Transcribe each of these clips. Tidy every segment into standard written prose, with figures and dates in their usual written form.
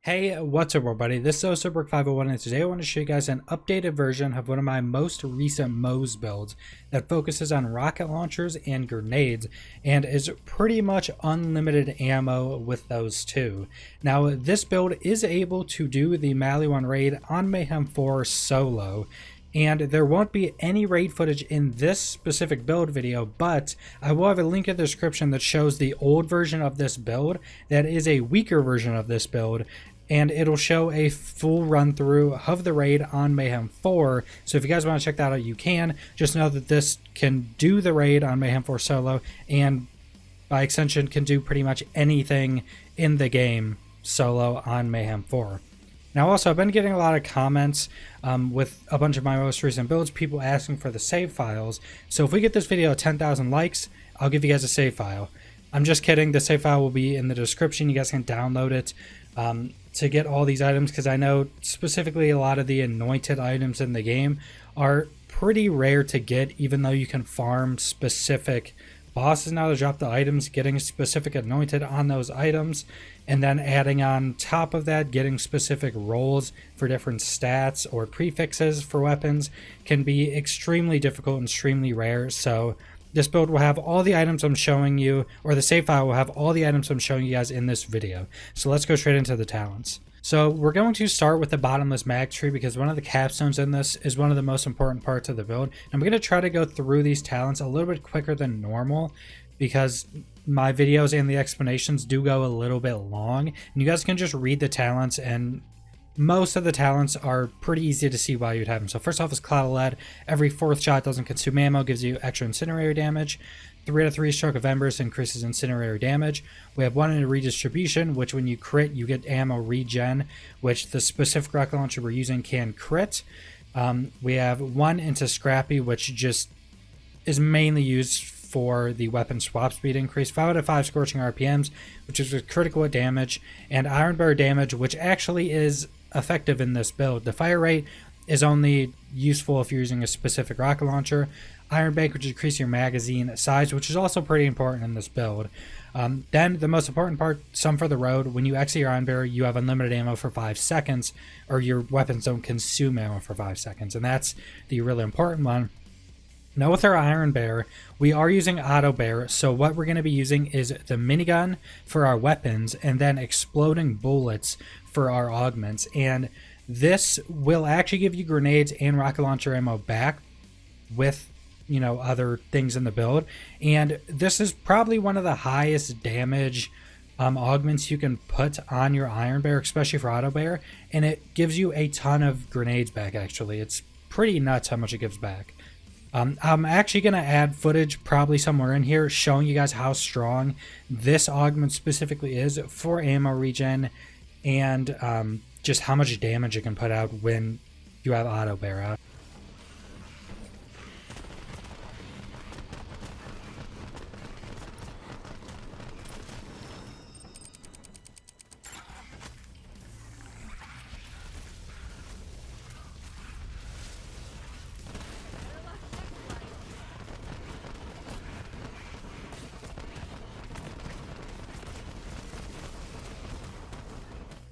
Hey, what's up everybody? This is Super501 and today I want to show you guys an updated version of one of my most recent Moze builds that focuses on rocket launchers and grenades and is pretty much unlimited ammo with those two. Now this build is able to do the Maliwan raid on Mayhem 4 solo, and there won't be any raid footage in this specific build video, but I will have a link in the description that shows the old version of this build that is a weaker version of this build, and it'll show a full run through of the raid on Mayhem 4. So if you guys want to check that out, you can. Just know that this can do the raid on Mayhem 4 solo, and by extension can do pretty much anything in the game solo on Mayhem 4. Now also, I've been getting a lot of comments with a bunch of my most recent builds, people asking for the save files. So if we get this video 10,000 likes, I'll give you guys a save file. I'm just kidding, the save file will be in the description. You guys can download it to get all these items, because I know specifically a lot of the anointed items in the game are pretty rare to get, even though you can farm specific bosses now to drop the items, getting specific anointed on those items, and then adding on top of that, getting specific roles for different stats or prefixes for weapons can be extremely difficult and extremely rare. So this build will have all the items I'm showing you, or the save file will have all the items I'm showing you guys in this video. So let's go straight into the talents. So we're going to start with the Bottomless mag tree, because one of the capstones in this is one of the most important parts of the build. I'm going to try to go through these talents a little bit quicker than normal, because my videos and the explanations do go a little bit long, and you guys can just read the talents, and most of the talents are pretty easy to see why you'd have them. So first off is Cloud of Lead. Every fourth shot doesn't consume ammo, gives you extra incendiary damage. 3 out of 3 stroke of embers increases incendiary damage. We have 1 in a redistribution, which when you crit you get ammo regen, which the specific rocket launcher we're using can crit. We have 1 into Scrappy, which just is mainly used for the weapon swap speed increase. 5 out of 5 scorching RPMs, which is critical damage, and Iron Bear damage, which actually is effective in this build. The fire rate is only useful if you're using a specific rocket launcher. Iron Bank, which increases your magazine size, which is also pretty important in this build. Then the most important part, Some for the Road. When you exit your Iron Bear, you have unlimited ammo for 5 seconds, or your weapons don't consume ammo for 5 seconds, and that's the really important one. Now with our Iron Bear, we are using Auto Bear, so what we're going to be using is the minigun for our weapons, and then exploding bullets for our augments. And this will actually give you grenades and rocket launcher ammo back with, you know, other things in the build. And this is probably one of the highest damage augments you can put on your Iron Bear, especially for Auto Bear, and it gives you a ton of grenades back. Actually, it's pretty nuts how much it gives back. I'm actually going to add footage probably somewhere in here showing you guys how strong this augment specifically is for ammo regen, and just how much damage it can put out when you have Auto Bear out.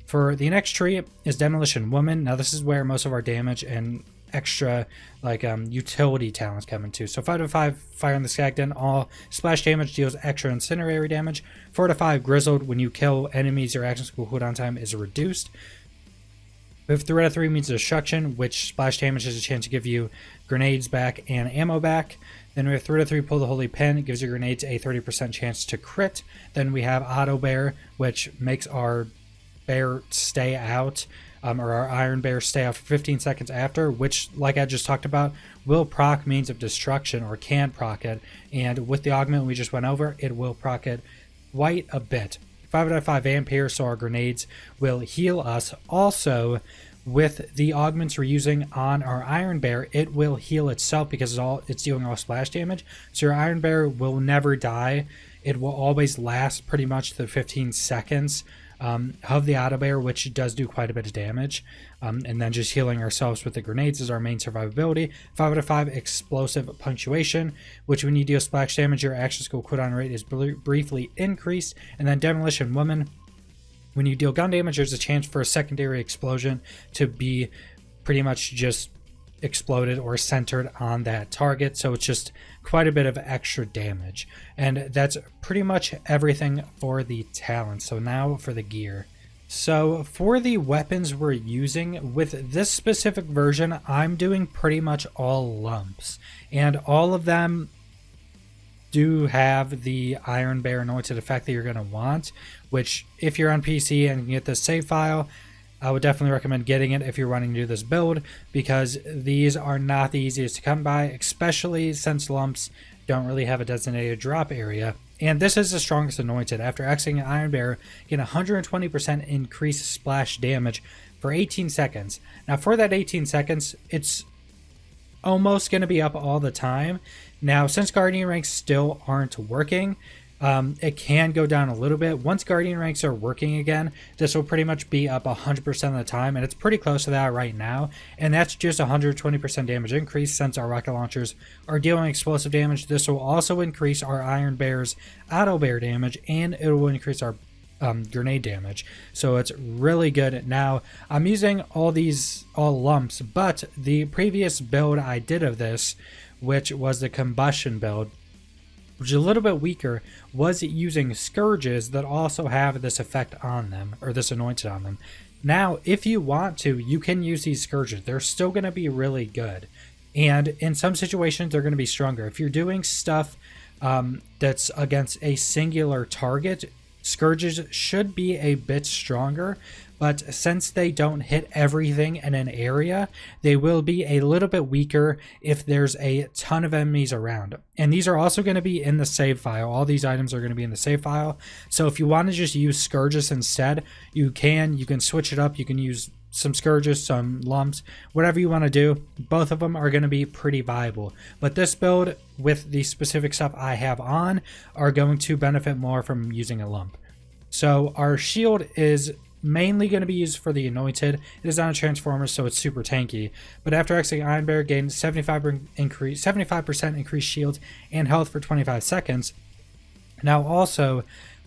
For the next tree is Demolition Woman. Now this is where most of our damage and extra utility talents come into. So 5 out of 5 Fire in the Skagden. All splash damage deals extra incendiary damage. 4 out of 5 Grizzled. When you kill enemies, your action skill cooldown time is reduced. We have 3 out of 3 means Destruction, which splash damage has a chance to give you grenades back and ammo back. Then we have 3 out of 3 Pull the Holy Pin. It gives your grenades a 30% chance to crit. Then we have Auto Bear, which makes our bear stay out, or our Iron Bear stay out for 15 seconds after, which, like I just talked about, will proc Means of Destruction, or can proc it, and with the augment we just went over, it will proc it quite a bit. 5 out of 5 Vampire, so our grenades will heal us. Also, with the augments we're using on our Iron Bear, it will heal itself because it's doing all splash damage, so your Iron Bear will never die. It will always last pretty much the 15 seconds of the Auto Bear, which does do quite a bit of damage, and then just healing ourselves with the grenades is our main survivability. 5 out of 5 Explosive Punctuation, which when you deal splash damage, your action skill cooldown rate is briefly increased. And then Demolition Woman, when you deal gun damage, there's a chance for a secondary explosion to be pretty much just exploded or centered on that target. So it's just quite a bit of extra damage. And that's pretty much everything for the talent. So now for the gear. So for the weapons we're using, with this specific version, I'm doing pretty much all lumps. And all of them do have the Iron Bear anointed effect that you're going to want, which if you're on PC and can get this save file, I would definitely recommend getting it if you're wanting to do this build, because these are not the easiest to come by, especially since lumps don't really have a designated drop area. And this is the strongest anointed. After exiting an Iron Bear, get 120% increased splash damage for 18 seconds. Now for that 18 seconds, it's almost going to be up all the time. Now since Guardian ranks still aren't working, it can go down a little bit. Once Guardian ranks are working again, this will pretty much be up 100% of the time, and it's pretty close to that right now, and that's just 120% damage increase. Since our rocket launchers are dealing explosive damage, this will also increase our Iron Bear's auto bear damage, and it will increase our grenade damage. So it's really good. Now I'm using all lumps, but the previous build I did of this, which was the combustion build, which is a little bit weaker, was using scourges that also have this effect on them, or this anointed on them. Now, if you want to, you can use these scourges. They're still going to be really good. And in some situations, they're going to be stronger. If you're doing stuff that's against a singular target, scourges should be a bit stronger. But since they don't hit everything in an area, they will be a little bit weaker if there's a ton of enemies around. And these are also going to be in the save file. All these items are going to be in the save file. So if you want to just use scourges instead, you can switch it up. You can use some scourges, some lumps, whatever you want to do. Both of them are going to be pretty viable. But this build, with the specific stuff I have on, are going to benefit more from using a lump. So our shield is mainly going to be used for the anointed. It is on a transformer, so it's super tanky. But after exiting Iron Bear, gain 75% increased shield and health for 25 seconds. Now also,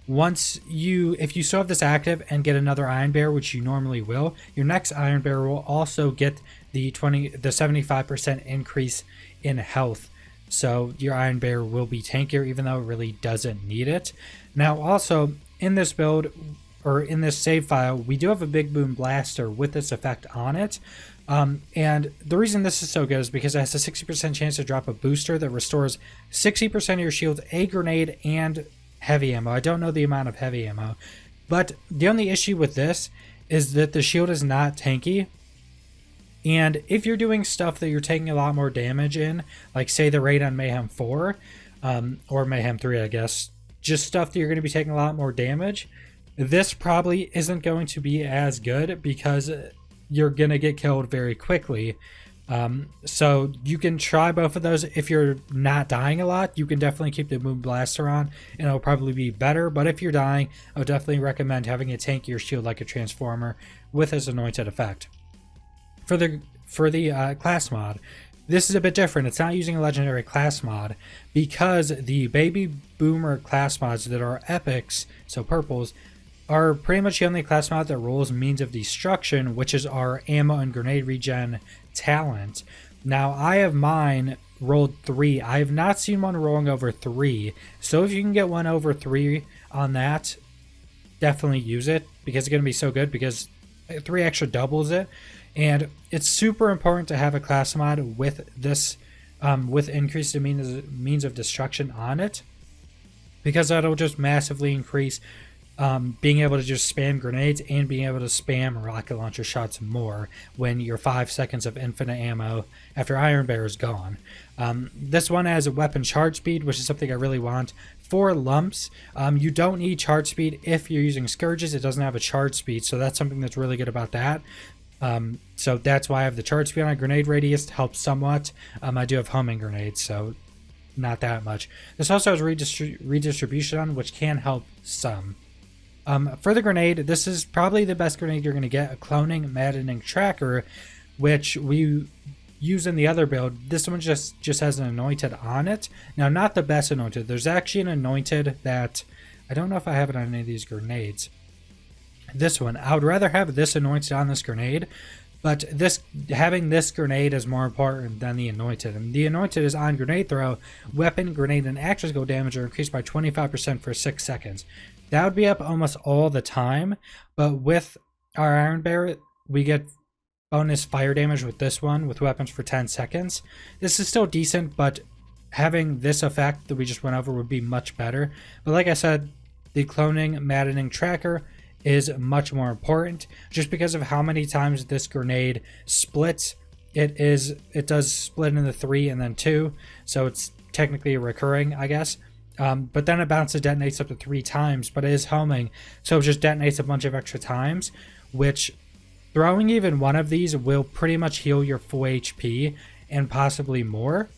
if you still have this active and get another Iron Bear, which you normally will, your next Iron Bear will also get the 75% increase in health. So your Iron Bear will be tankier, even though it really doesn't need it. Now also, in this build, or in this save file, we do have a big boom blaster with this effect on it. And the reason this is so good is because it has a 60% chance to drop a booster that restores 60% of your shield, a grenade, and heavy ammo. I don't know the amount of heavy ammo, but the only issue with this is that the shield is not tanky. And if you're doing stuff that you're taking a lot more damage in, like say the raid on Mayhem 4, or Mayhem 3, I guess, just stuff that you're going to be taking a lot more damage, this probably isn't going to be as good because you're going to get killed very quickly. So you can try both of those. If you're not dying a lot, you can definitely keep the Boom Blaster on and it'll probably be better. But if you're dying, I would definitely recommend having a tankier shield like a Transformer with this anointed effect. For the class mod, this is a bit different. It's not using a legendary class mod because the Baby Boomer class mods that are epics, so purples, are pretty much the only class mod that rolls Means of Destruction, which is our ammo and grenade regen talent. Now, I have mine rolled 3. I have not seen one rolling over 3. So if you can get one over 3 on that, definitely use it because it's going to be so good because 3 extra doubles it. And it's super important to have a class mod with this, with increased means of destruction on it, because that'll just massively increase being able to just spam grenades and being able to spam rocket launcher shots more when your 5 seconds of infinite ammo after Iron Bear is gone. This one has a weapon charge speed, which is something I really want. For lumps, you don't need charge speed if you're using scourges. It doesn't have a charge speed, so that's something that's really good about that. So that's why I have the charge speed on. Grenade radius to help somewhat. I do have homing grenades, so not that much. This also has redistribution on, which can help some. For the grenade, this is probably the best grenade you're going to get, a cloning maddening tracker, which we use in the other build. This one just has an anointed on it. Now, not the best anointed. There's actually an anointed that I don't know if I have it on any of these grenades. this one. I would rather have this anointed on this grenade, but having this grenade is more important than the anointed. And the anointed is on grenade throw, weapon, grenade, and actions go damage are increased by 25% for 6 seconds. That would be up almost all the time, but with our Iron Bear, we get bonus fire damage with this one with weapons for 10 seconds. This is still decent, but having this effect that we just went over would be much better. But like I said, the cloning maddening tracker is much more important just because of how many times this grenade splits. It does split into 3 and then 2, so it's technically recurring, I guess. But then it bounces, detonates up to 3 times, but it is homing, so it just detonates a bunch of extra times, which throwing even one of these will pretty much heal your full HP and possibly more.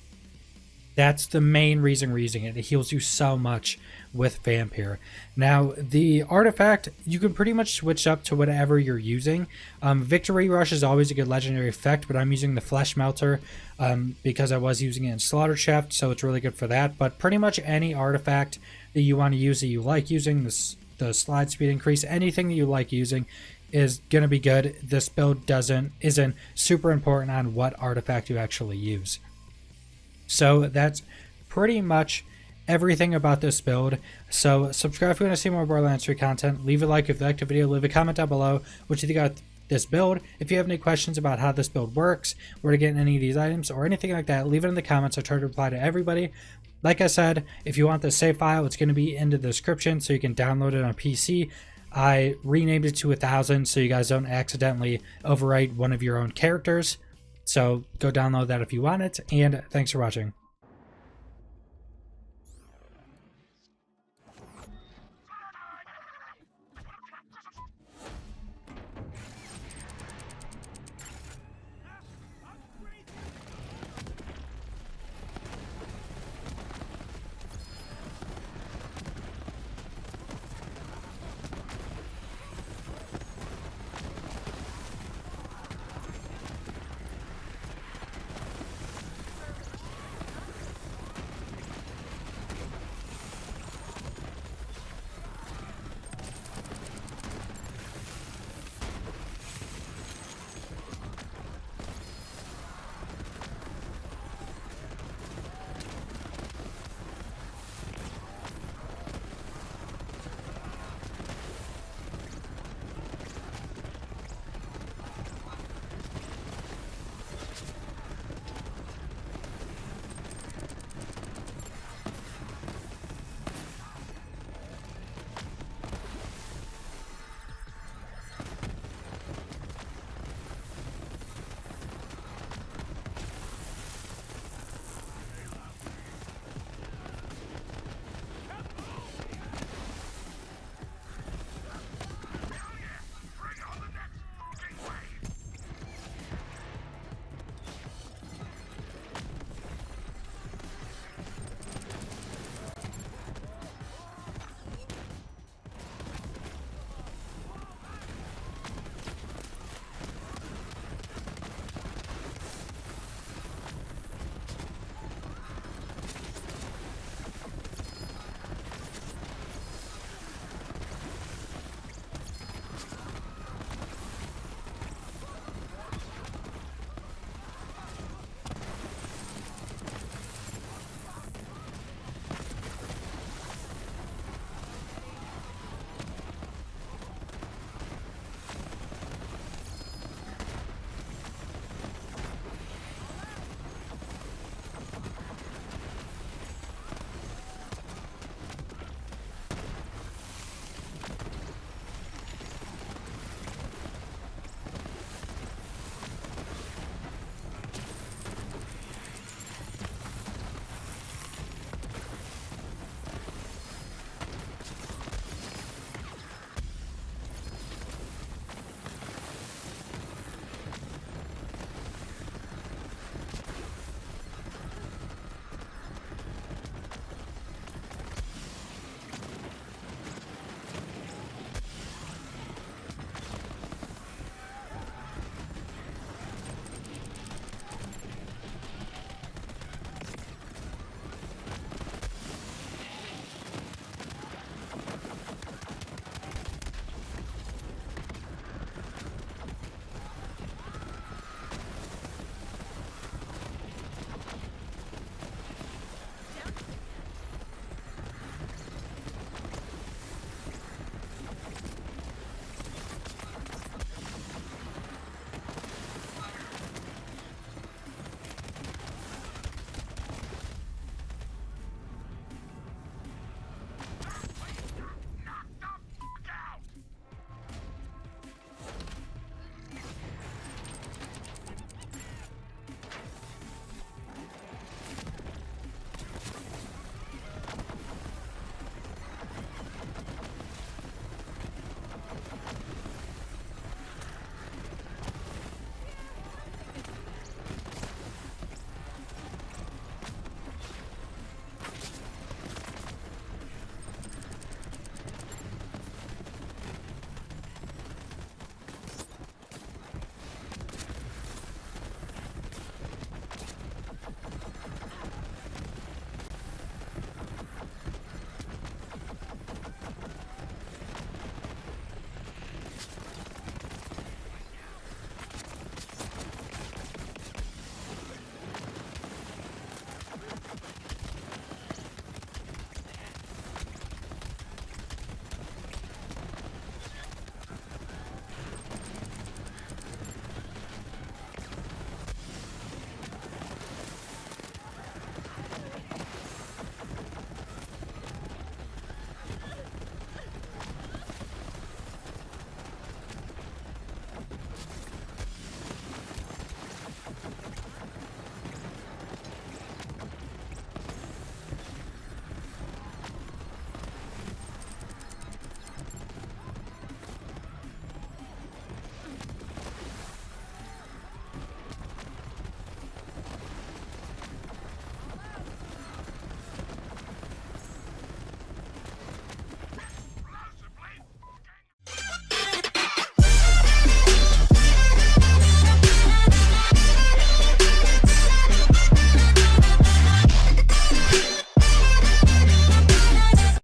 That's the main reason we're using it. It heals you so much with Vampire. Now, the artifact, you can pretty much switch up to whatever you're using. Victory Rush is always a good legendary effect, but I'm using the Flesh Melter because I was using it in Slaughter Shaft, so it's really good for that. But pretty much any artifact that you want to use, that you like using, the slide speed increase, anything that you like using is going to be good. This build isn't super important on what artifact you actually use. So that's pretty much everything about this build. So subscribe if you want to see more Borderlands 3 content. Leave a like if you liked the video. Leave a comment down below what you think about this build. If you have any questions about how this build works, where to get any of these items, or anything like that, leave it in the comments. I'll try to reply to everybody. Like I said, if you want the save file, it's going to be in the description so you can download it on PC. I renamed it to 1000 so you guys don't accidentally overwrite one of your own characters. So go download that if you want it, and thanks for watching.